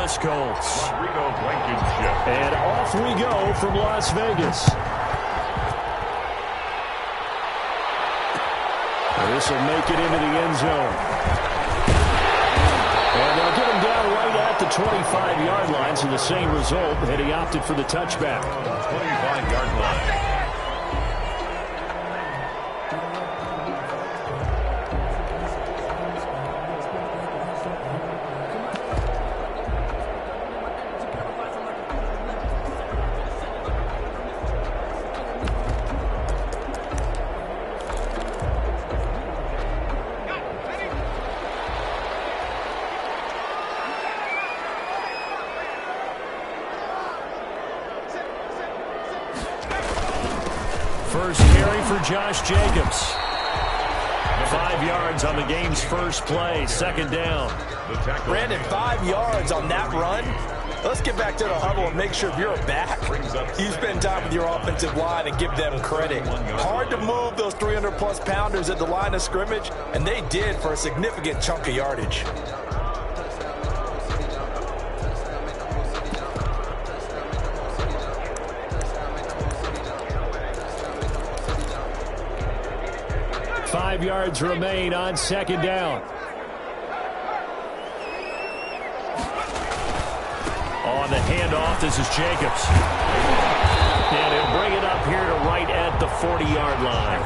Angeles Colts. And off we go from Las Vegas. This will make it into the end zone. And they'll get him down right at the 25-yard line, so the same result had he opted for the touchback. 25-yard line. First carry for Josh Jacobs. 5 yards on the game's first play, second down. Brandon, 5 yards on that run. Let's get back to the huddle and make sure if you're a back, you spend time with your offensive line and give them credit. Hard to move those 300-plus pounders at the line of scrimmage, and they did for a significant chunk of yardage. Five yards remain on second down. On the handoff, this is Jacobs. And he'll bring it up here to right at the 40-yard line.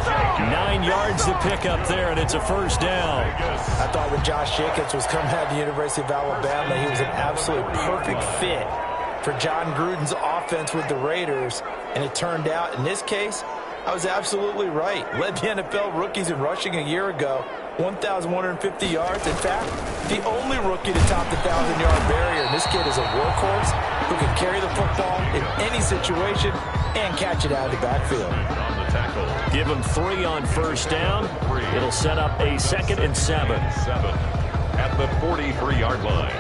9 yards to pick up there, and it's a first down. I thought when Josh Jacobs was coming out of the University of Alabama, he was an absolute perfect fit for John Gruden's offense with the Raiders. And it turned out, in this case, I was absolutely right. Led the NFL rookies in rushing a year ago, 1,150 yards. In fact, the only rookie to top the 1,000-yard barrier. And this kid is a workhorse who can carry the football in any situation and catch it out of the backfield. Give him 3 on first down. It'll set up a 2nd and 7. At the 43-yard line.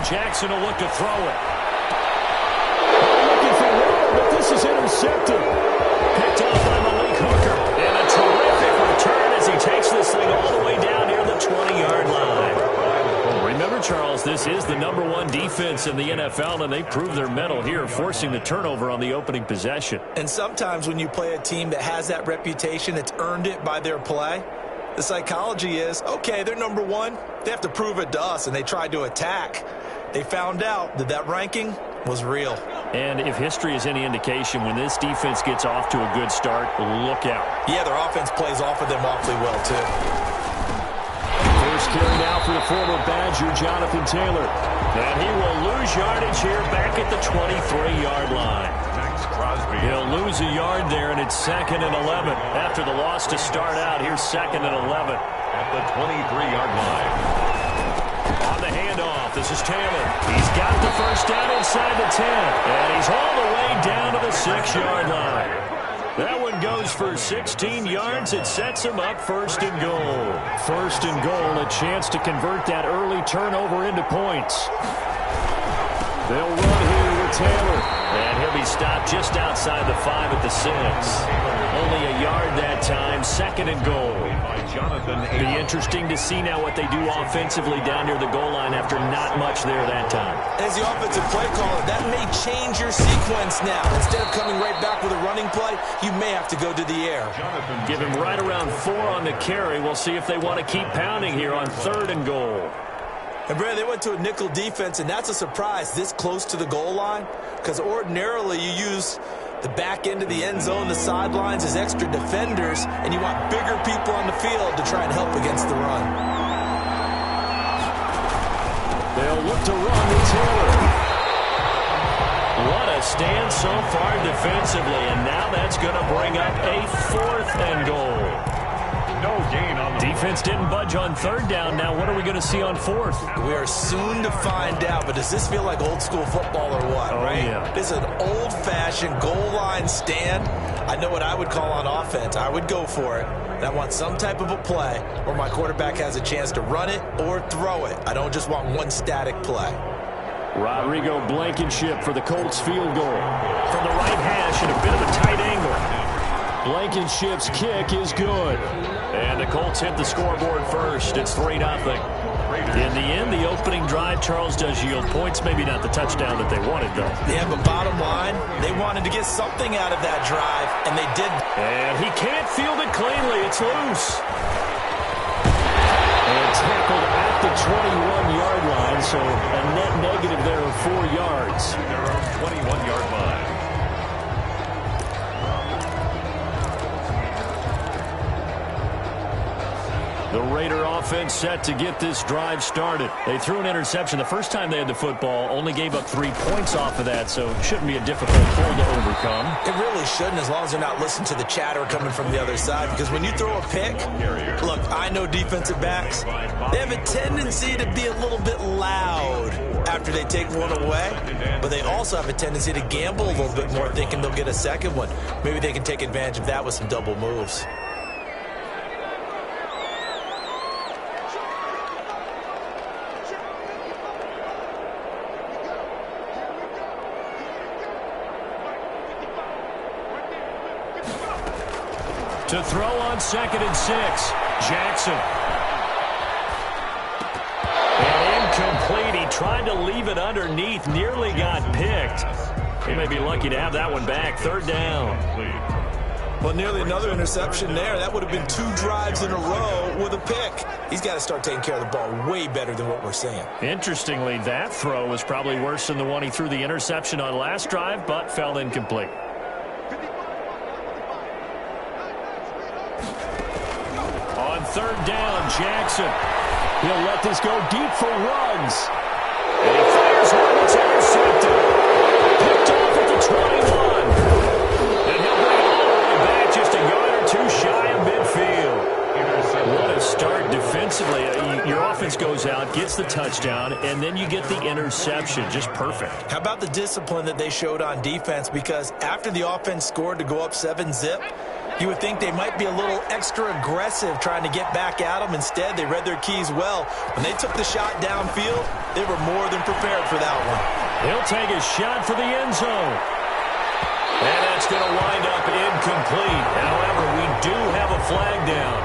Jackson will look to throw it. Looking for more, but this is intercepted. Picked off by Malik Hooker. And a terrific return as he takes this thing all the way down near the 20-yard line. Well, remember, Charles, this is the #1 defense in the NFL, and they proved their mettle here, forcing the turnover on the opening possession. And sometimes when you play a team that has that reputation, it's earned it by their play. The psychology is, okay, they're #1. They have to prove it to us, and they tried to attack. They found out that that ranking was real. And if history is any indication, when this defense gets off to a good start, look out. Yeah, their offense plays off of them awfully well, too. First carry now for the former Badger, Jonathan Taylor. And he will lose yardage here back at the 23-yard line. He'll lose a yard there, and it's 2nd and 11. After the loss to start out, here's 2nd and 11. At the 23-yard line. On the handoff, this is Taylor. He's got the first down inside the 10. And he's all the way down to the 6-yard line. That one goes for 16 yards. It sets him up 1st and goal. 1st and goal, a chance to convert that early turnover into points. They'll run here with Taylor. And he'll be stopped just outside the 5 at the 6. Only a yard that time, 2nd and goal. Be interesting to see now what they do offensively down near the goal line after not much there that time. As the offensive play caller, that may change your sequence now. Instead of coming right back with a running play, you may have to go to the air. Give him right around 4 on the carry. We'll see if they want to keep pounding here on 3rd and goal. And, Brad, they went to a nickel defense, and that's a surprise this close to the goal line, because ordinarily you use the back end of the end zone, the sidelines as extra defenders, and you want bigger people on the field to try and help against the run. They'll look to run with Taylor. What a stand so far defensively, and now that's going to bring up a 4th and goal. no gain on the Defense didn't budge on third down. Now what are we going to see on fourth? We are soon to find out, but does this feel like old school football or what, right? Yeah. This is an old-fashioned goal line stand. I know what I would call on offense. I would go for it. And I want some type of a play where my quarterback has a chance to run it or throw it. I don't just want one static play. Rodrigo Blankenship for the Colts field goal. From the right hash at a bit of a tight angle. Blankenship's kick is good. And the Colts hit the scoreboard first. It's 3-0. In the end, the opening drive, Charles, does yield points. Maybe not the touchdown that they wanted, though. Yeah, but bottom line, they wanted to get something out of that drive, and they did. And he can't field it cleanly. It's loose. And tackled at the 21-yard line, so a net negative there of 4 yards. 21-yard line. The Raider offense set to get this drive started. They threw an interception the first time they had the football, only gave up 3 points off of that, so it shouldn't be a difficult pull to overcome. It really shouldn't, as long as they're not listening to the chatter coming from the other side, because when you throw a pick, look, I know defensive backs, they have a tendency to be a little bit loud after they take one away, but they also have a tendency to gamble a little bit more, thinking they'll get a second one. Maybe they can take advantage of that with some double moves. To throw on 2nd and 6, Jackson. And incomplete. He tried to leave it underneath, nearly got picked. He may be lucky to have that one back. 3rd down. Well, nearly another interception there. That would have been 2 drives in a row with a pick. He's got to start taking care of the ball way better than what we're seeing. Interestingly, that throw was probably worse than the one he threw the interception on last drive, but fell incomplete. On 3rd down, Jackson. He'll let this go deep for Ruggs. And he fires one that's intercepted. Picked off at the 21. And he'll bring it all the way back just a yard or 2 shy of midfield. What a start defensively. Your offense goes out, gets the touchdown, and then you get the interception. Just perfect. How about the discipline that they showed on defense? Because after the offense scored to go up 7-zip, you would think they might be a little extra aggressive trying to get back at them. Instead, they read their keys well. When they took the shot downfield, they were more than prepared for that one. He'll take a shot for the end zone. And that's going to wind up incomplete. However, we do have a flag down.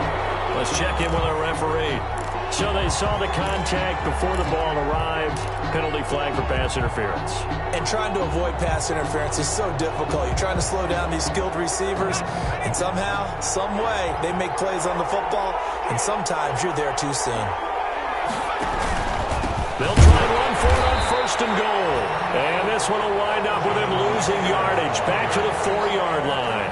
Let's check in with our referee. So they saw the contact before the ball arrived. Penalty flag for pass interference. And trying to avoid pass interference is so difficult. You're trying to slow down these skilled receivers, and somehow, some way, they make plays on the football, and sometimes you're there too soon. They'll try and run for it on 1st and goal. And this one will wind up with him losing yardage back to the 4-yard line.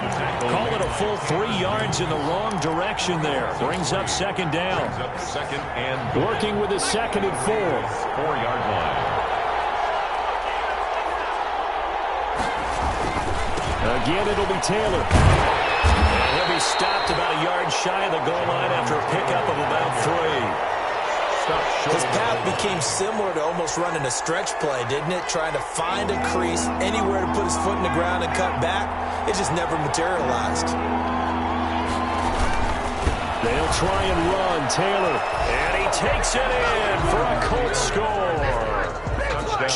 Call it a full 3 yards in the wrong direction there. Brings up 2nd down. Second and working with a 2nd and 4. 4-yard line. Again, it'll be Taylor. And he'll be stopped about a yard shy of the goal line after a pickup of about 3. His path became similar to almost running a stretch play, didn't it? Trying to find a crease, anywhere to put his foot in the ground and cut back. It just never materialized. They'll try and run, Taylor. And he takes it in for a Colts score.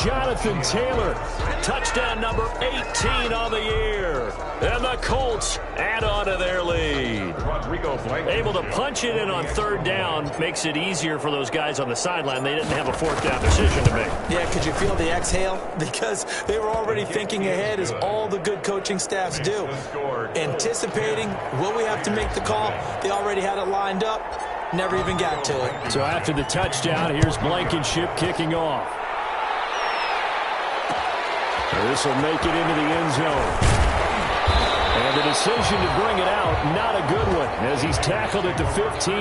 Jonathan Taylor, touchdown number 18 on the year. And the Colts add on to their lead. Able to punch it in on 3rd down makes it easier for those guys on the sideline. They didn't have a 4th down decision to make. Yeah, could you feel the exhale? Because they were already thinking ahead, as all the good coaching staffs do. Anticipating, will we have to make the call? They already had it lined up. Never even got to it. So after the touchdown, here's Blankenship kicking off. This will make it into the end zone. And the decision to bring it out, not a good one, as he's tackled at the 15.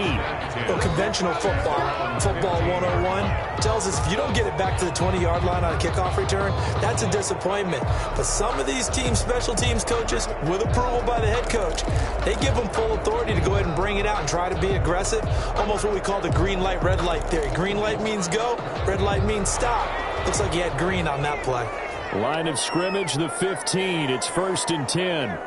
Well, conventional football 101, tells us if you don't get it back to the 20-yard line on a kickoff return, that's a disappointment. But some of these special teams coaches, with approval by the head coach, they give them full authority to go ahead and bring it out and try to be aggressive, almost what we call the green light, red light theory. Green light means go, red light means stop. Looks like he had green on that play. Line of scrimmage, the 15. It's 1st and 10.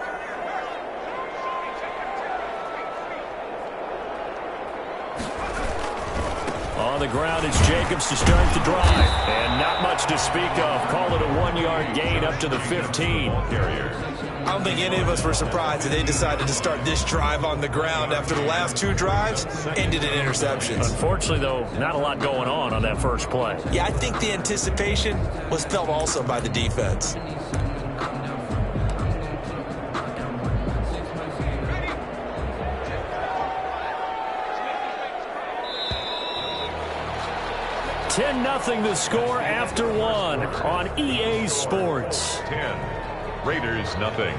On the ground, it's Jacobs to start the drive. And not much to speak of. Call it a 1-yard gain up to the 15. I don't think any of us were surprised that they decided to start this drive on the ground after the last 2 drives ended in interceptions. Unfortunately, though, not a lot going on that first play. Yeah, I think the anticipation was felt also by the defense. Nothing the score after 1 on EA Sports. 10. Raiders, nothing.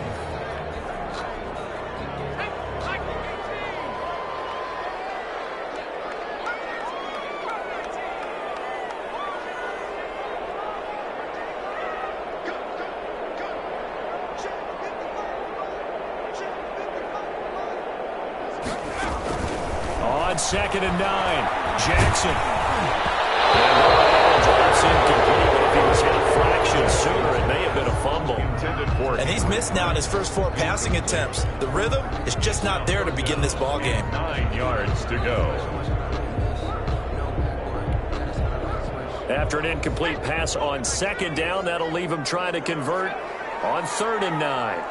On 2nd and 9, Jackson. Incomplete, but if he was hit a fraction sooner, it may have been a fumble. And he's missed now in his first 4 passing attempts. The rhythm is just not there to begin this ball game. 9 yards to go. After an incomplete pass on 2nd down, that'll leave him trying to convert on 3rd and 9.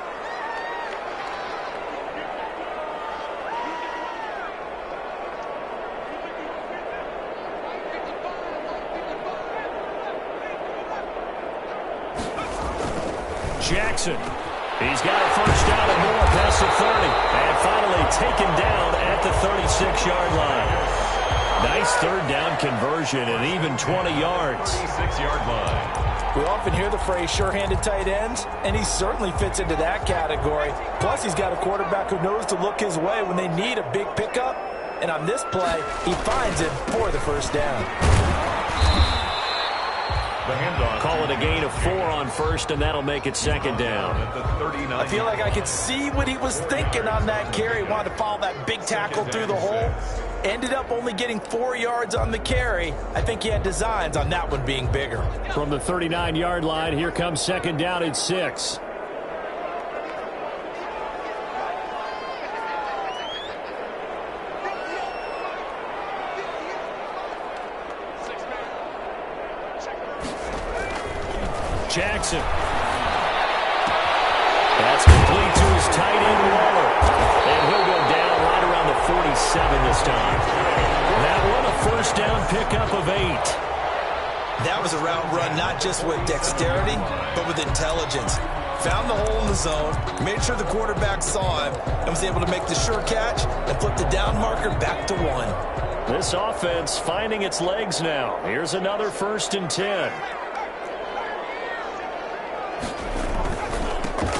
Jackson. He's got a first down and more past the 30. And finally taken down at the 36-yard line. Nice 3rd down conversion and even 20 yards. 36-yard line. We often hear the phrase sure-handed tight ends, and he certainly fits into that category. Plus, he's got a quarterback who knows to look his way when they need a big pickup. And on this play, he finds it for the first down. The handoff. Call it a gain of 4 on 1st, and that'll make it 2nd down. At the 39. I feel like I could see what he was thinking on that carry. He wanted to follow that big tackle through the hole. Ended up only getting 4 yards on the carry. I think he had designs on that one being bigger. From the 39-yard line, here comes 2nd down at 6. Jackson. That's complete to his tight end, Waller. And he'll go down right around the 47 this time. That one, a first down pickup of 8. That was a route run not just with dexterity, but with intelligence. Found the hole in the zone, made sure the quarterback saw him, and was able to make the sure catch and flip the down marker back to 1. This offense finding its legs now. Here's another 1st and 10.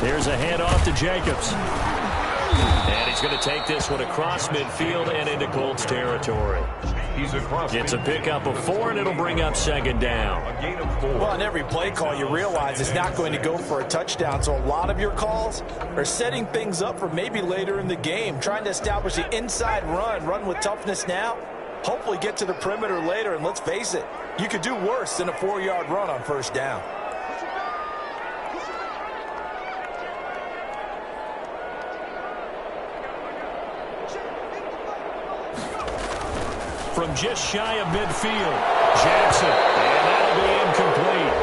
There's a handoff to Jacobs. And he's going to take this one across midfield and into Colts territory. He's across. It's a pickup of 4, and it'll bring up 2nd down. A gain of 4. Well, on every play call, you realize it's not going to go for a touchdown. So a lot of your calls are setting things up for maybe later in the game, trying to establish the inside run with toughness now, hopefully get to the perimeter later. And let's face it, you could do worse than a 4-yard run on first down. From just shy of midfield, Jackson, and that'll be incomplete.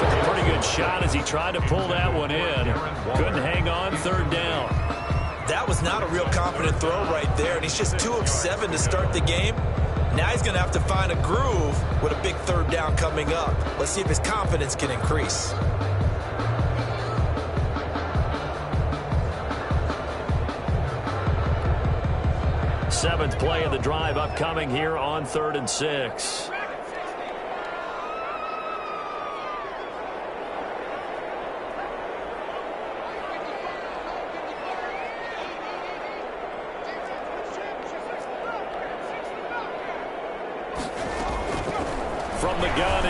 Took a pretty good shot as he tried to pull that one in. Couldn't hang on, 3rd down. That was not a real confident throw right there, and he's just 2 of 7 to start the game. Now he's going to have to find a groove with a big 3rd down coming up. Let's see if his confidence can increase. Seventh play of the drive upcoming here on 3rd and 6.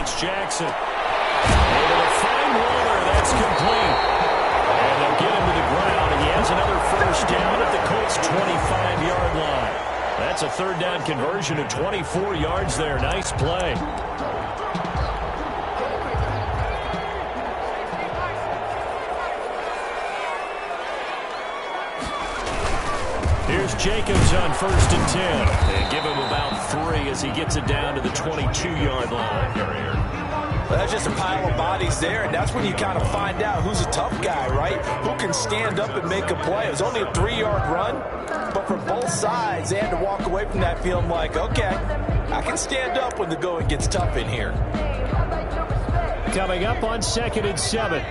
It's Jackson. Able to find Waller. That's complete. And they'll get him to the ground, and he has another first down at the Colts' 25-yard line. That's a third down conversion of 24 yards there. Nice play. Here's Jacobs on 1st and 10. They give him about 3 as he gets it down to the 22-yard line. Well, that's just a pile of bodies there, and that's when you kind of find out who's a tough guy, right? Who can stand up and make a play. It was only a 3-yard run, but for both sides, they had to walk away from that feeling like, okay, I can stand up when the going gets tough in here. Coming up on 2nd and 7.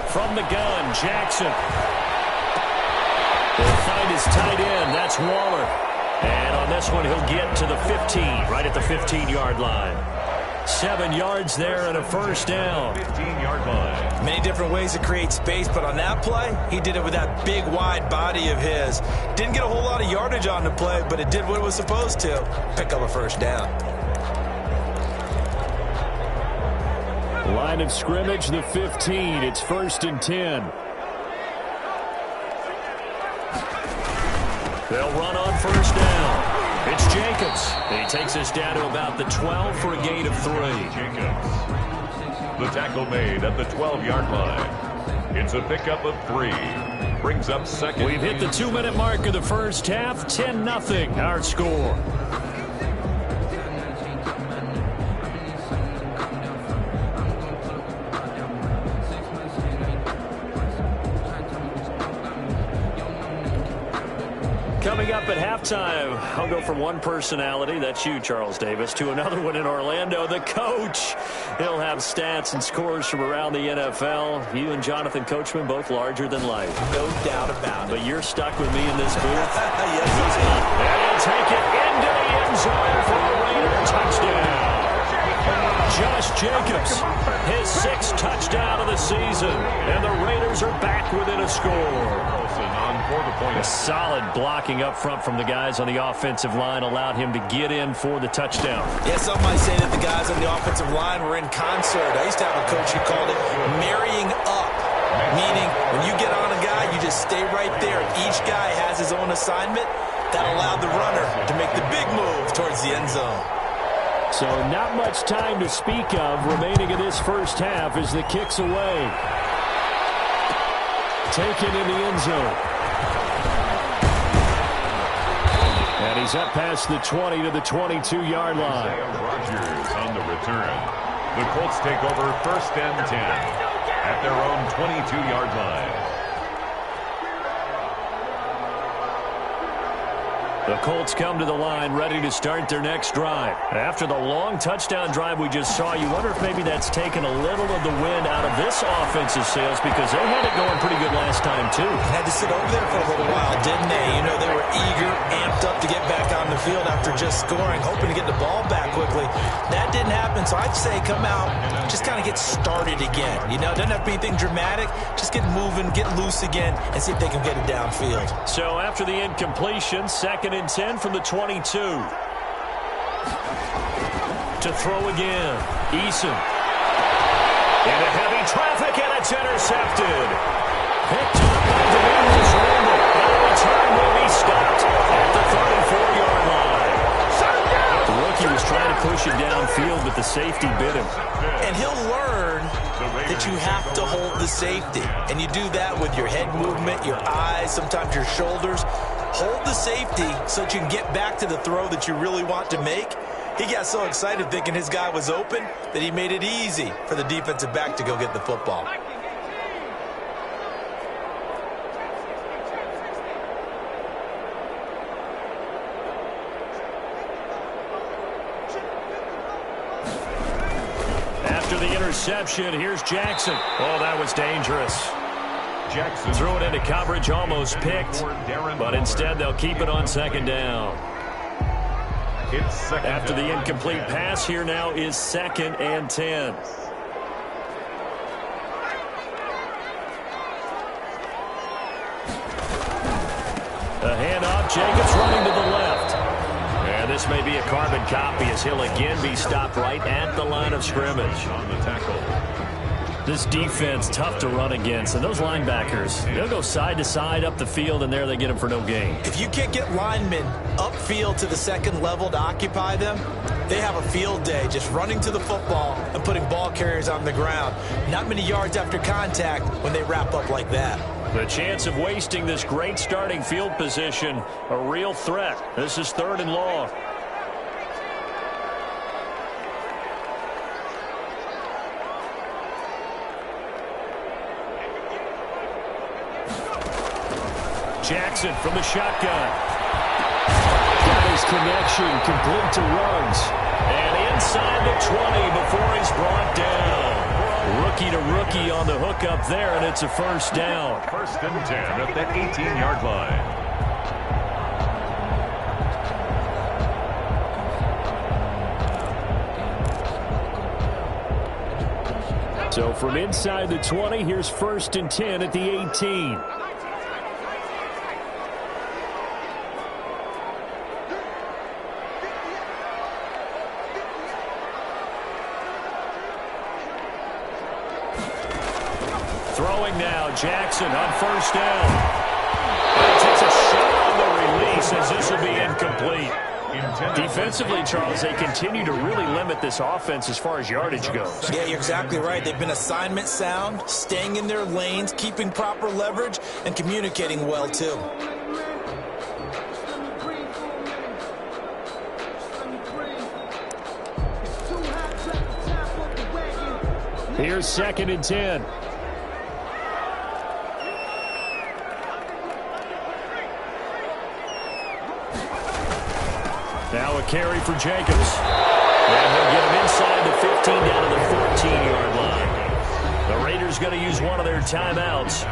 From the gun, Jackson. He'll find his tight end. That's Waller. And on this one, he'll get to the 15, right at the 15-yard line. 7 yards there and a first down. 15-yard line. Many different ways to create space, but on that play, he did it with that big, wide body of his. Didn't get a whole lot of yardage on the play, but it did what it was supposed to. Pick up a first down. Line of scrimmage, the 15. It's 1st and 10. They'll run on first down. It's Jacobs. And he takes us down to about the 12 for a gain of 3. Jacobs. The tackle made at the 12-yard line. It's a pickup of 3. Brings up second. We've hit the 2-minute mark of the first half. 10-0 our score. Coming up at halftime, I'll go from one personality, that's you, Charles Davis, to another one in Orlando, the coach. He'll have stats and scores from around the NFL. You and Jonathan Coachman, both larger than life. No doubt about it. But you're stuck with me in this booth. Yes, And he'll take it into the end zone for a Raider touchdown. Josh Jacobs, his 6th touchdown of the season. And the Raiders are back within a score. A solid blocking up front from the guys on the offensive line allowed him to get in for the touchdown. Yeah, some might say that the guys on the offensive line were in concert. I used to have a coach who called it marrying up, meaning when you get on a guy, you just stay right there. Each guy has his own assignment. That allowed the runner to make the big move towards the end zone. So not much time to speak of remaining in this first half as the kick's away. Taken in the end zone. And he's up past the 20 to the 22-yard line. Rodgers on the return. The Colts take over 1st and 10 at their own 22-yard line. The Colts come to the line ready to start their next drive. After the long touchdown drive we just saw, you wonder if maybe that's taken a little of the wind out of this offensive sails because they had it going pretty good last time too. Had to sit over there for a little while, didn't they? You know, they were eager, amped up to get back on the field after just scoring, hoping to get the ball back quickly. That didn't happen, so I'd say come out, just kind of get started again. You know, it doesn't have to be anything dramatic. Just get moving, get loose again, and see if they can get it downfield. So after the incompletion, 2nd and 10 from the 22. To throw again. Eason. Into heavy traffic, and it's intercepted. Picked up by Daniels Randall. And the return will be stopped at the 34-yard line. The rookie was trying to push it downfield, but the safety bit him. And he'll learn that you have to hold the safety. And you do that with your head movement, your eyes, sometimes your shoulders. Hold the safety so that you can get back to the throw that you really want to make. He got so excited thinking his guy was open that he made it easy for the defensive back to go get the football. After the interception, here's Jackson. Oh, that was dangerous. Jackson threw it into coverage, almost picked, but instead they'll keep it on 2nd down. It's second After the incomplete pass, here now is 2nd and 10. A handoff, Jacobs running to the left. And this may be a carbon copy as he'll again be stopped right at the line of scrimmage. On the tackle. This defense tough to run against, and those linebackers, they'll go side to side up the field, and there they get them for no gain. If you can't get linemen upfield to the second level to occupy them, they have a field day just running to the football and putting ball carriers on the ground. Not many yards after contact when they wrap up like that. The chance of wasting this great starting field position, a real threat. This is 3rd and long. Jackson from the shotgun. Got his connection, complete to Ruggs. And inside the 20 before he's brought down. Rookie to rookie on the hook up there, and it's a first down. 1st and 10 at the 18-yard line. So from inside the 20, here's 1st and 10 at the 18. Throwing now, Jackson on 1st down. And takes a shot on the release as this will be incomplete. Defensively, Charles, they continue to really limit this offense as far as yardage goes. Yeah, you're exactly right. They've been assignment sound, staying in their lanes, keeping proper leverage, and communicating well, too. Here's 2nd and 10. Now a carry for Jacobs. And he'll get him inside the 15 down to the 14-yard line. The Raiders going to use one of their timeouts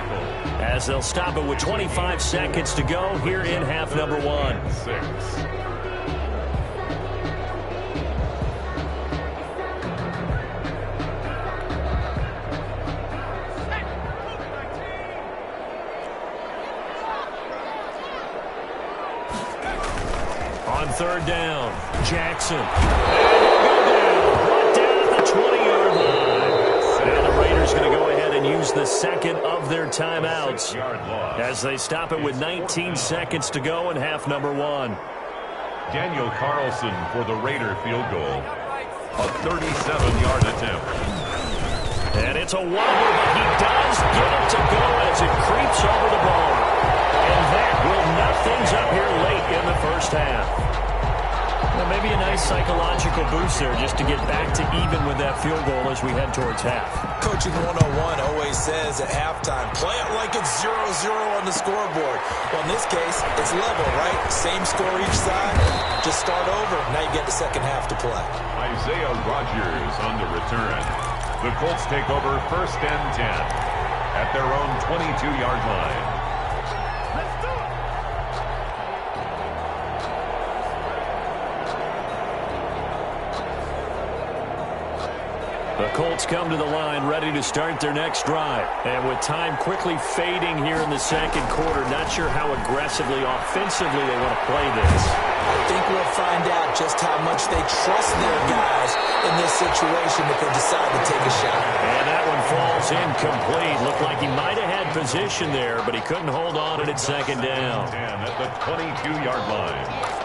as they'll stop it with 25 seconds to go here in half number 1. 6. On 3rd down, Jackson. And he'll go down. Brought down at the 20-yard line. And the Raiders going to go ahead and use the 2nd of their timeouts as they stop it with 19 seconds to go in half number 1. Daniel Carlson for the Raider field goal. A 37-yard attempt. And it's a wobbler, but he does get it to go as it creeps over the bar. And that will knock things up here late in the first half. Well, maybe a nice psychological boost there just to get back to even with that field goal as we head towards half. Coaching 101 always says at halftime, play it like it's 0-0 on the scoreboard. Well, in this case, it's level, right? Same score each side. Just start over. Now you get the second half to play. Isaiah Rodgers on the return. The Colts take over 1st and 10 at their own 22-yard line. The Colts come to the line ready to start their next drive. And with time quickly fading here in the 2nd quarter, not sure how aggressively, offensively they want to play this. I think we'll find out just how much they trust their guys in this situation if they decide to take a shot. And that one falls incomplete. Looked like he might have had position there, but he couldn't hold on and it's 2nd down. 10 at the 22-yard line.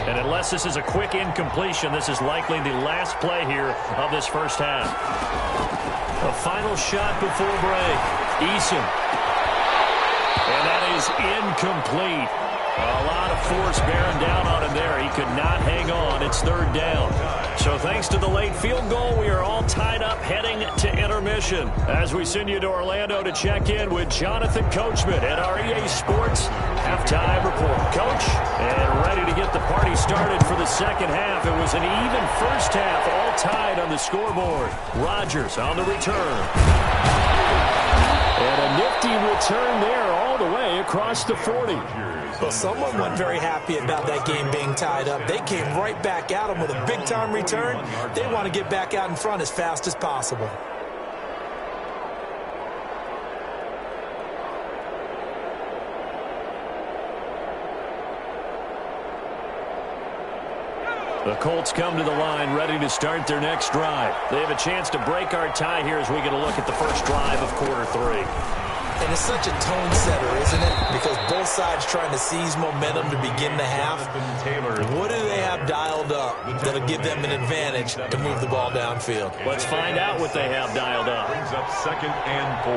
And unless this is a quick incompletion, this is likely the last play here of this first half. A final shot before break. Eason. And that is incomplete. A lot of force bearing down on him there. He could not hang on. It's 3rd down. So thanks to the late field goal, we are all tied up heading to intermission. As we send you to Orlando to check in with Jonathan Coachman at our EA Sports Halftime Report. Coach, and ready to get the party started for the second half. It was an even first half, all tied on the scoreboard. Rodgers on the return. And a nifty Nifty return there all the way across the 40. Well, someone wasn't very happy about that game being tied up. They came right back at him with a big-time return. They want to get back out in front as fast as possible. The Colts come to the line ready to start their next drive. They have a chance to break our tie here as we get a look at the first drive of quarter 3. And it's such a tone setter, isn't it? Because both sides trying to seize momentum to begin the half. What do they have dialed up that'll give them an advantage to move the ball downfield? Let's find out what they have dialed up. Brings up 2nd and 4.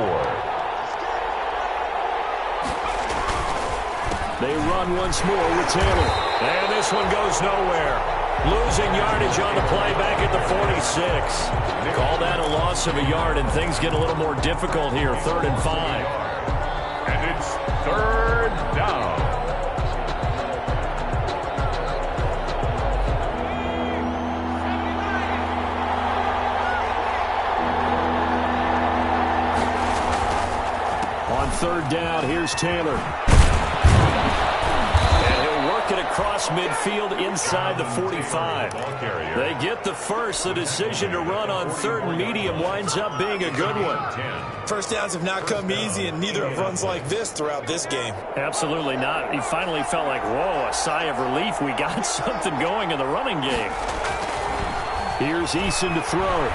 They run once more with Taylor. And this one goes nowhere. Losing yardage on the play back at the 46. Call that a loss of a yard, and things get a little more difficult here. 3rd and 5. And it's 3rd down. On 3rd down, here's Taylor. It across midfield inside the 45. They get the first. The decision to run on 3rd and medium winds up being a good one. First downs have not come easy, and neither have runs like this throughout this game. Absolutely not. He finally felt like, whoa, a sigh of relief. We got something going in the running game. Here's Eason to throw.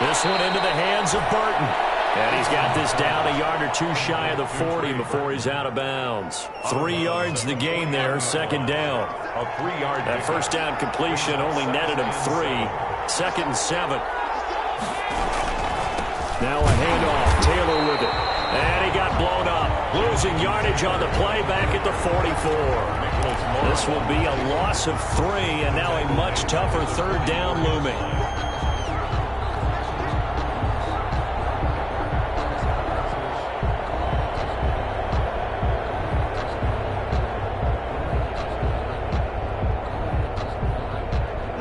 This one into the hands of Burton. And he's got this down a yard or 2 shy of the 40 before he's out of bounds. 3 yards the gain there, 2nd down. A 3-yard. That first down completion only netted him 3. 2nd and 7. Now a handoff. Taylor with it. And he got blown up. Losing yardage on the play back at the 44. This will be a loss of 3, and now a much tougher 3rd down looming.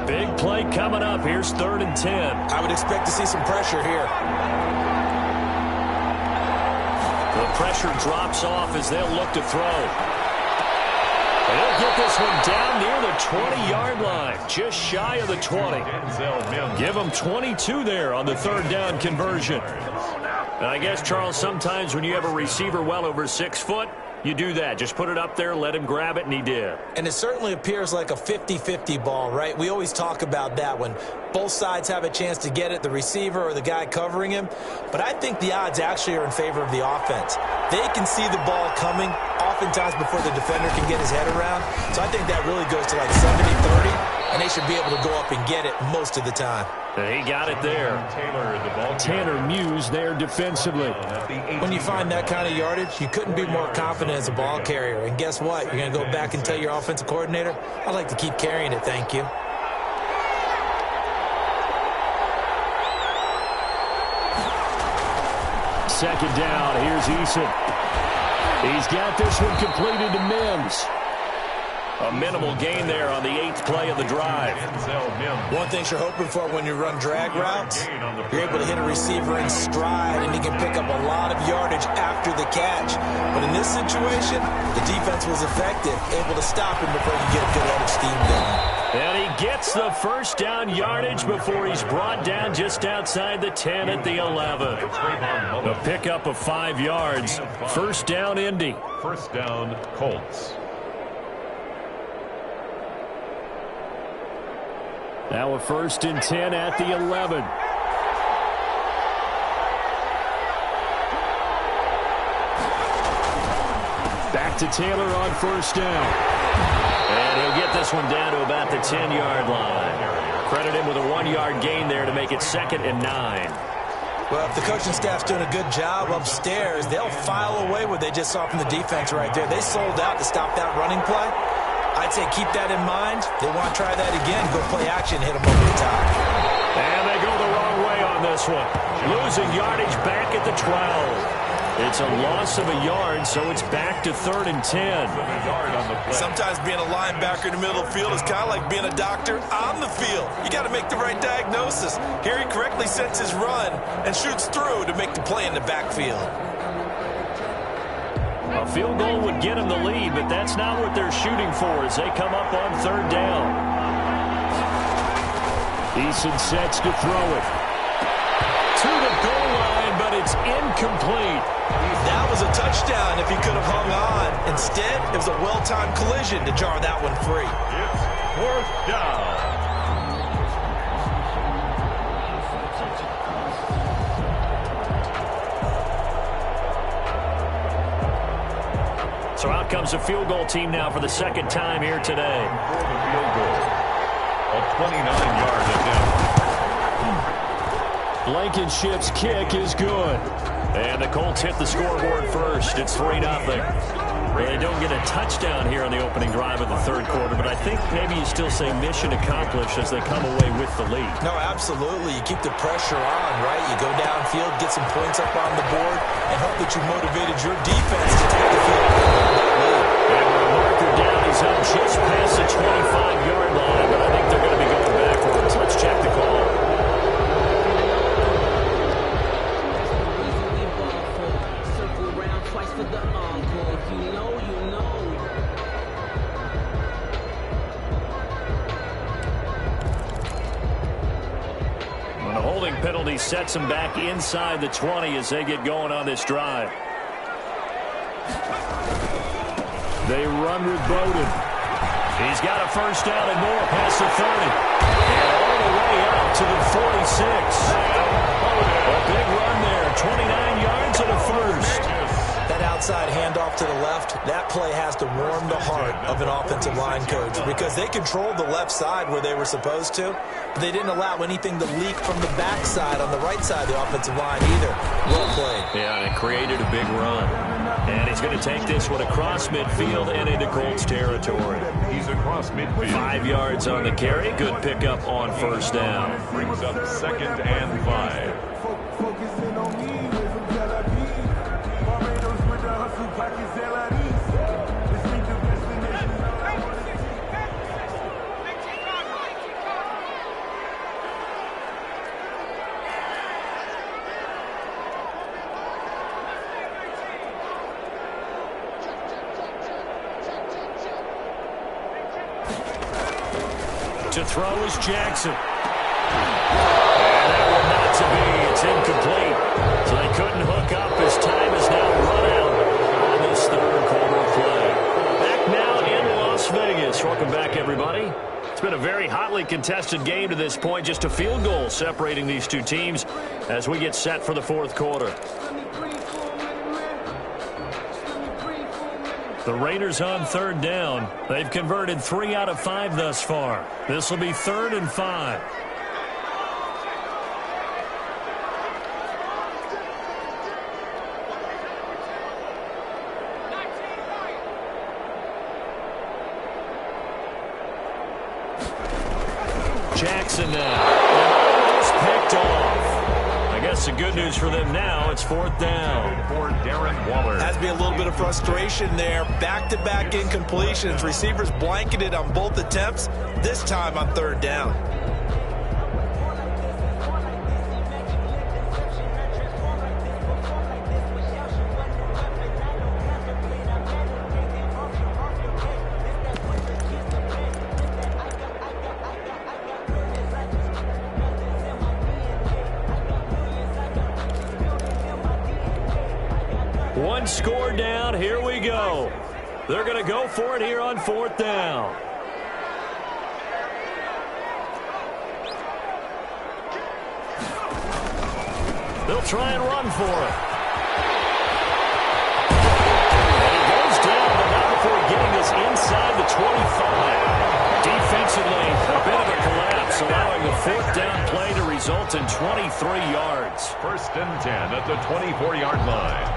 Big play coming up. Here's 3rd and 10. I would expect to see some pressure here. The pressure drops off as they'll look to throw. They'll get this one down near the 20-yard line, just shy of the 20. Give them 22 there on the 3rd down conversion. And I guess, Charles, sometimes when you have a receiver well over 6 foot, you do that. Just put it up there, let him grab it, and he did. And it certainly appears like a 50-50 ball, right? We always talk about that when both sides have a chance to get it, the receiver or the guy covering him. But I think the odds actually are in favor of the offense. They can see the ball coming oftentimes before the defender can get his head around. So I think that really goes to like 70-30, and they should be able to go up and get it most of the time. He got it there. Tanner Muse there defensively. When you find that kind of yardage, you couldn't be more confident as a ball carrier. And guess what? You're going to go back and tell your offensive coordinator, I'd like to keep carrying it, thank you. Second down, here's Eason. He's got this one completed to Mims. A minimal gain there on the 8th play of the drive. One thing you're hoping for when you run drag routes, you're able to hit a receiver in stride, and he can pick up a lot of yardage after the catch. But in this situation, the defense was effective, able to stop him before he could get a good head of steam going. And he gets the first down yardage before he's brought down just outside the 10 at the 11. A pickup of 5 yards. First down, Indy. First down, Colts. Now a 1st and 10 at the 11. Back to Taylor on 1st down. And he'll get this one down to about the 10-yard line. Credit him with a 1-yard gain there to make it 2nd and 9. Well, if the coaching staff's doing a good job upstairs, they'll file away what they just saw from the defense right there. They sold out to stop that running play. I'd say keep that in mind. They want to try that again. Go play action, hit them over the top. And they go the wrong way on this one. Losing yardage back at the 12. It's a loss of a yard, so it's back to 3rd and 10. Sometimes being a linebacker in the middle of the field is kind of like being a doctor on the field. You got to make the right diagnosis. Here he correctly sets his run and shoots through to make the play in the backfield. A field goal would get him the lead, but that's not what they're shooting for as they come up on 3rd down. Eason sets to throw it. To the goal line, but it's incomplete. That was a touchdown if he could have hung on. Instead, it was a well-timed collision to jar that one free. It's 4th down. So out comes a field goal team now for the 2nd time here today. For the field goal, a 29-yard attempt. Blankenship's kick is good. And the Colts hit the scoreboard first. It's 3-0. They don't get a touchdown here on the opening drive of the 3rd quarter, but I think maybe you still say mission accomplished as they come away with the lead. No, absolutely. You keep the pressure on, right? You go downfield, get some points up on the board, and hope that you motivated your defense to take the field. And with a marker down, he's up just past the 25-yard line, but I think they're going to be going backwards. Let's check the call. Penalty sets them back inside the 20 as they get going on this drive. They run with Bowden. He's got a 1st down and more past the 30. And all the way out to the 46. A big run there, 29 yards and a 1st. That outside handoff to the left, that play has to warm the heart of an offensive line coach because they controlled the left side where they were supposed to, but they didn't allow anything to leak from the backside on the right side of the offensive line either. Well played. Yeah, and it created a big run. And he's going to take this one across midfield and into Colts territory. He's across midfield. 5 yards on the carry. Good pickup on 1st down. Brings up 2nd and 5. To throw is Jackson. And that one not to be. It's incomplete. So they couldn't hook up. His time is now run out on this 3rd quarter play. Back now in Las Vegas. Welcome back, everybody. It's been a very hotly contested game to this point. Just a field goal separating these two teams as we get set for the 4th quarter. The Raiders on 3rd down. They've converted 3 out of 5 thus far. This will be 3rd and 5. Jackson now. Almost picked off. I guess the good news for them now, it's 4th down. For Darren Waller. Has to be a little bit of frustration there. Back-to-back incompletions. Receivers blanketed on both attempts, this time on 3rd down. One score down. Here we go. They're going to go for it here on 4th down. They'll try and run for it. And he goes down, but not before getting this inside the 25. Defensively, a bit of a collapse, allowing the 4th down play to result in 23 yards. 1st and 10 at the 24-yard line.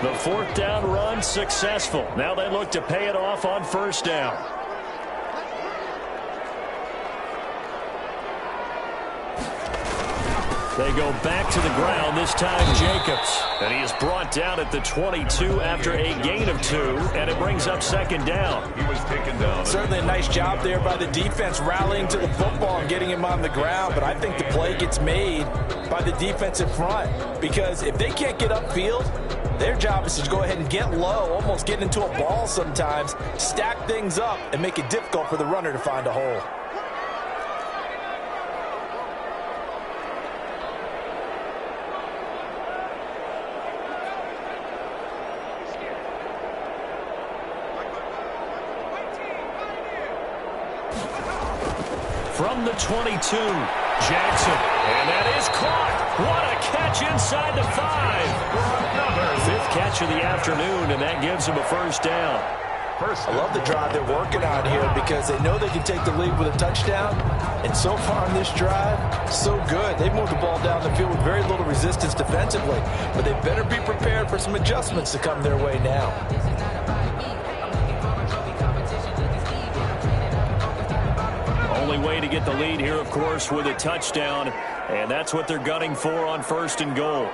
The 4th down run successful. Now they look to pay it off on 1st down. They go back to the ground, this time Jacobs. And he is brought down at the 22 after a gain of 2, and it brings up second down. He was taken down. Certainly a nice job there by the defense rallying to the football and getting him on the ground, but I think the play gets made by the defensive front because if they can't get upfield, their job is to go ahead and get low, almost get into a ball sometimes, stack things up, and make it difficult for the runner to find a hole. From the 22, Jackson, and that is caught. What a catch inside the 5. Another 5th catch of the afternoon, and that gives him a first down. I love the drive they're working on here because they know they can take the lead with a touchdown, and so far in this drive, so good. They've moved the ball down the field with very little resistance defensively, but they better be prepared for some adjustments to come their way now. Only way to get the lead here, of course, with a touchdown, and that's what they're gunning for on 1st and goal.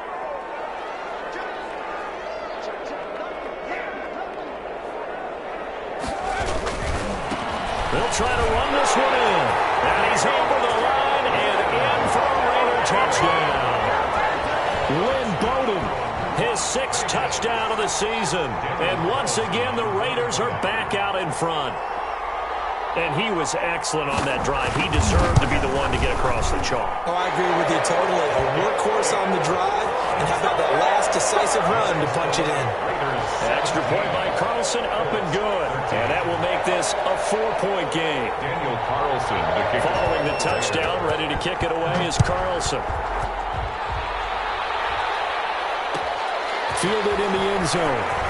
They'll try to run this one in, and he's over the line and in for a Raider touchdown. Lynn Bowden, his 6th touchdown of the season, and once again the Raiders are back out in front. And he was excellent on that drive. He deserved to be the one to get across the chalk. Oh, I agree with you totally. A workhorse on the drive, and how about that last decisive run to punch it in? Extra point by Carlson, up and good. And that will make this a 4-point game. Daniel Carlson, the kicker. Following the touchdown, ready to kick it away is Carlson. Fielded in the end zone.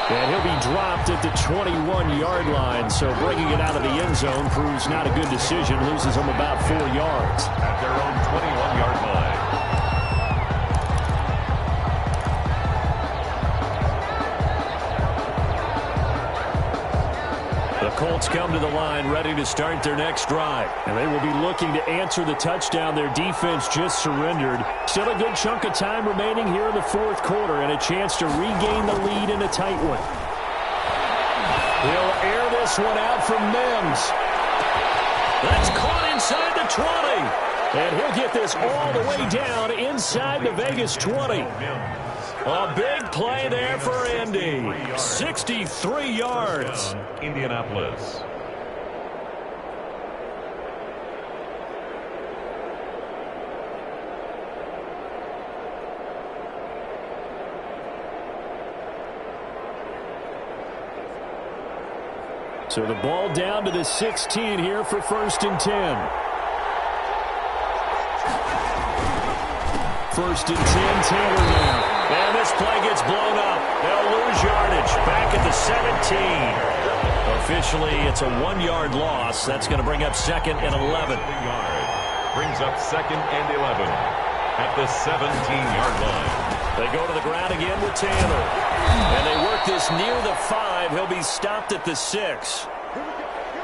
And he'll be dropped at the 21-yard line, so bringing it out of the end zone proves not a good decision. Loses them about 4 yards. At their own 21-yard line. The Colts come to the line ready to start their next drive. And they will be looking to answer the touchdown their defense just surrendered. Still a good chunk of time remaining here in the 4th quarter and a chance to regain the lead in a tight one. He'll air this one out from Mims. That's caught inside the 20. And he'll get this all the way down inside the Vegas 20. A big play there for Indy. 63 yards. Indianapolis. So the ball down to the 16 here for 1st and 10. 1st and 10, Taylor now. And this play gets blown up. They'll lose yardage. Back at the 17. Officially, it's a 1-yard loss. That's going to bring up 2nd and 11. Brings up 2nd and 11 at the 17-yard line. They go to the ground again with Taylor. And they work this near the 5. He'll be stopped at the 6.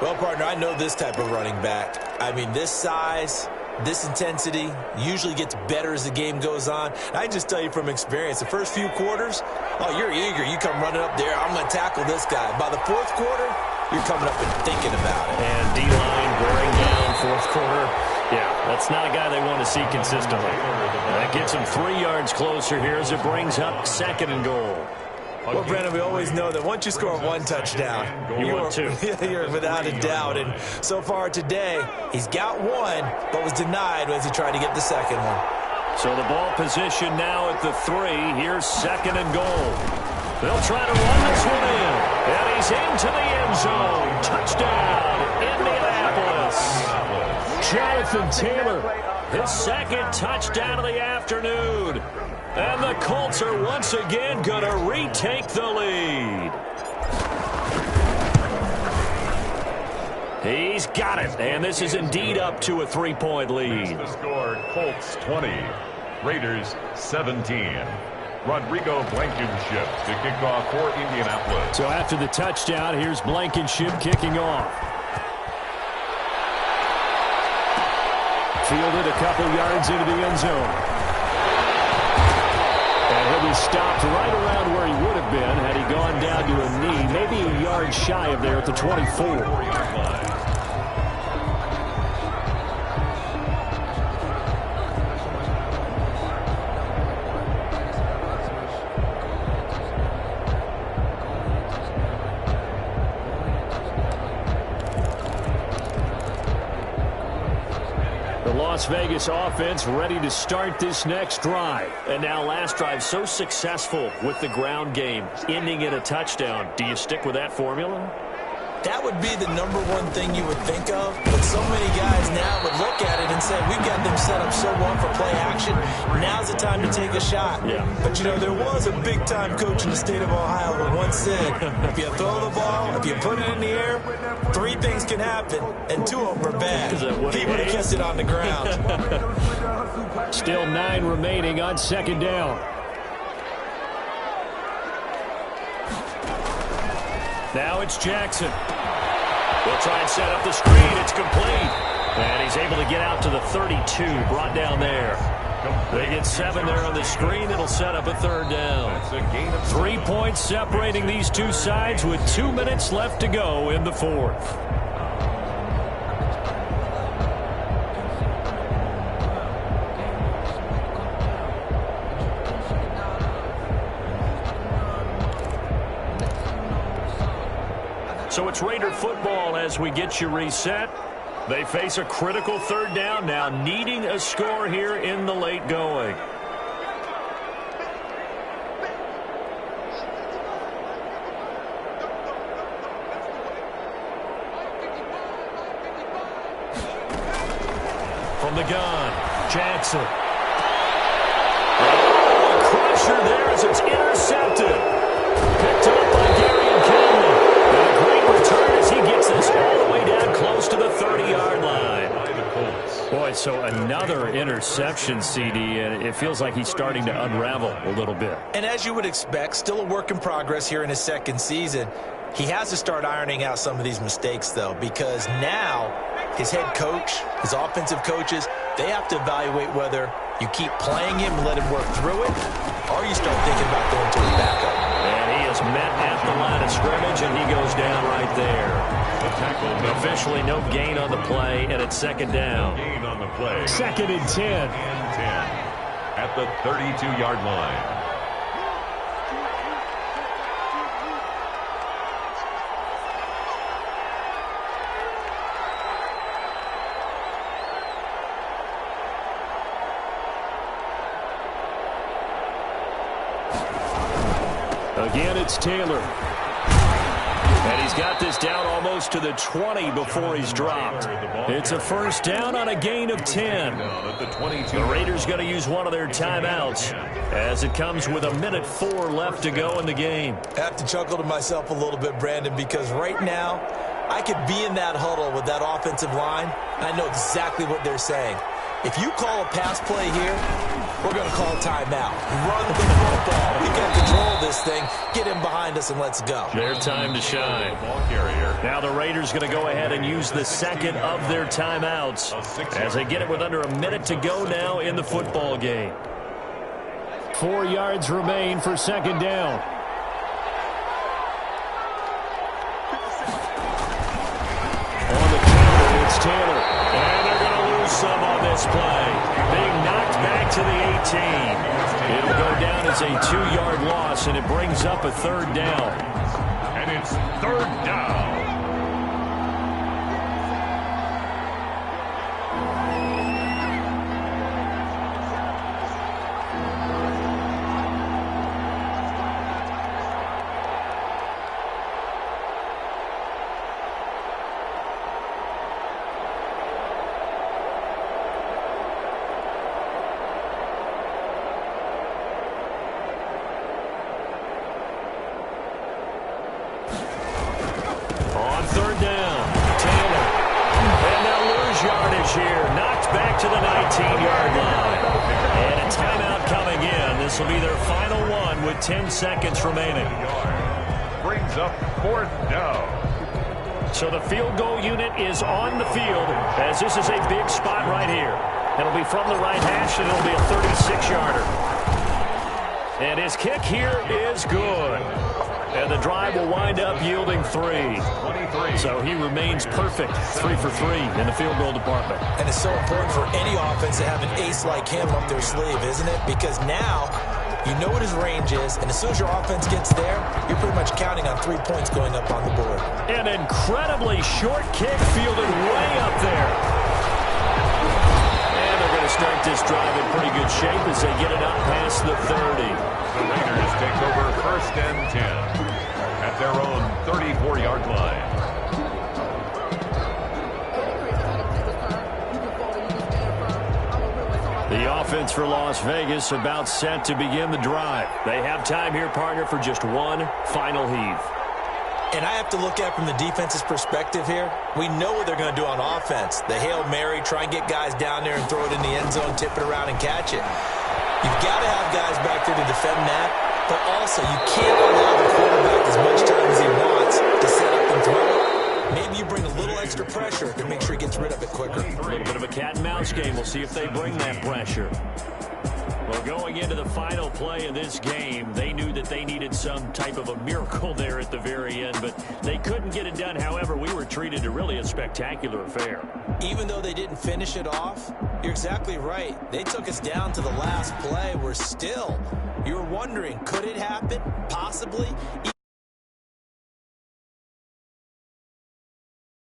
Well, partner, I know this type of running back. I mean, this size, this intensity usually gets better as the game goes on. I just tell you from experience, the first few quarters, oh, you're eager. You come running up there, I'm going to tackle this guy. By the 4th quarter, you're coming up and thinking about it. And D-line wearing down 4th quarter. Yeah, that's not a guy they want to see consistently. That gets him 3 yards closer here as it brings up 2nd and goal. Well, Brandon, we always know that once you score 1 touchdown, you want 2. You're without a doubt. And so far today, he's got 1, but was denied as he tried to get the 2nd one. So the ball position now at the 3. Here's 2nd and goal. They'll try to run this one in. And he's into the end zone. Touchdown, Indianapolis. Jonathan Taylor, his 2nd touchdown of the afternoon. And the Colts are once again going to retake the lead. He's got it, and this is indeed up to a 3-point lead. The score, Colts 20, Raiders 17. Rodrigo Blankenship to kick off for Indianapolis. So after the touchdown, here's Blankenship kicking off. Fielded a couple yards into the end zone. And he'll be stopped right around where he would have been had he gone down to a knee, maybe a yard shy of there at the 24. Las Vegas offense ready to start this next drive. And now last drive so successful with the ground game, ending in a touchdown. Do you stick with that formula? That would be the number one thing you would think of, but so many guys now would look at it and say, we've got them set up so well for play action. Now's the time to take a shot. Yeah. But, you know, there was a big-time coach in the state of Ohio who once said, if you throw the ball, if you put it in the air, 3 things can happen, and 2 of them are bad. He would have kept it on the ground. Still 9 remaining on second down. Now it's Jackson. They'll try and set up the screen. It's complete. And he's able to get out to the 32, brought down there. They get 7 there on the screen. It'll set up a third down. 3 points separating these two sides with 2 minutes left to go in the fourth. So it's Raider football as we get you reset. They face a critical third down now, needing a score here in the late going. From the gun, Jackson. Oh, crusher there as it's intercepted. Picked up by Gary and Cameron. And a great return as he gets this all the way down close to the 30-yard line. Boy, so another interception, CD, and it feels like he's starting to unravel a little bit. And as you would expect, still a work in progress here in his second season. He has to start ironing out some of these mistakes, though, because now his head coach, his offensive coaches, they have to evaluate whether you keep playing him and let him work through it, or you start thinking about going to his backup. And he is met at the line of scrimmage, and he goes down right there. Officially no gain on the play, and it's second down. Gain on the play. Second and 10. At the 32-yard line. Again, it's Taylor. And he's got this down almost to the 20 before he's dropped. It's a first down on a gain of 10. The Raiders going to use one of their timeouts as it comes with 1:04 left to go in the game. I have to chuckle to myself a little bit, Brandon, because right now I could be in that huddle with that offensive line. I know exactly what they're saying. If you call a pass play here, we're going to call a timeout. Run the football. We got control of this thing. Get him behind us and let's go. Their time to shine. Now the Raiders going to go ahead and use the second of their timeouts as they get it with under a minute to go now in the football game. 4 yards remain for second down. On the counter, it's Taylor. And they're going to lose some on this play. Being knocked back to the 18. It'll go down as a 2-yard loss, and it brings up a third down. And it's third down. To the 19-yard line. And a timeout coming in. This will be their final one with 10 seconds remaining. Brings up fourth down. So the field goal unit is on the field as this is a big spot right here. It'll be from the right hash, and it'll be a 36-yarder. And his kick here is good. And the drive will wind up yielding 3. 23. So he remains perfect, 3 for 3 in the field goal department. And it's so important for any offense to have an ace like him up their sleeve, isn't it? Because now you know what his range is, and as soon as your offense gets there, you're pretty much counting on 3 points going up on the board. An incredibly short kick fielded way up there. And they're going to start this drive in pretty good shape as they get it up past the 30. The Raiders take over 1st and 10 at their own 34-yard line. The offense for Las Vegas about set to begin the drive. They have time here, partner, for just one final heave. And I have to look at it from the defense's perspective here. We know what they're going to do on offense. The Hail Mary, try and get guys down there and throw it in the end zone, tip it around and catch it. You've got to have guys back there to defend that, but also you can't allow the quarterback as much time as he wants to set up and throw it. Maybe you bring a little extra pressure to make sure he gets rid of it quicker. A little bit of a cat and mouse game. We'll see if they bring that pressure. Well, going into the final play of this game, they knew that they needed some type of a miracle there at the very end, but they couldn't get it done. However, we were treated to really a spectacular affair. Even though they didn't finish it off, you're exactly right. They took us down to the last play. We're still, you were wondering, could it happen? Possibly.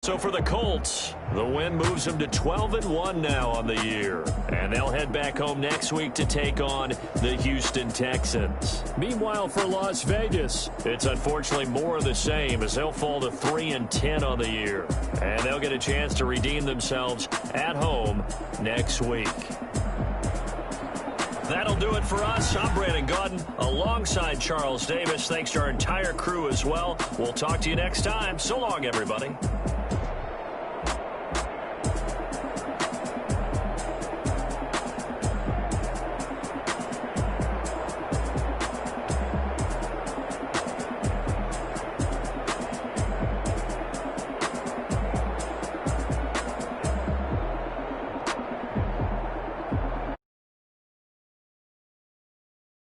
So for the Colts, the win moves them to 12-1 now on the year. And they'll head back home next week to take on the Houston Texans. Meanwhile, for Las Vegas, it's unfortunately more of the same as they'll fall to 3-10 on the year. And they'll get a chance to redeem themselves at home next week. That'll do it for us. I'm Brandon Gaudin alongside Charles Davis. Thanks to our entire crew as well. We'll talk to you next time. So long, everybody.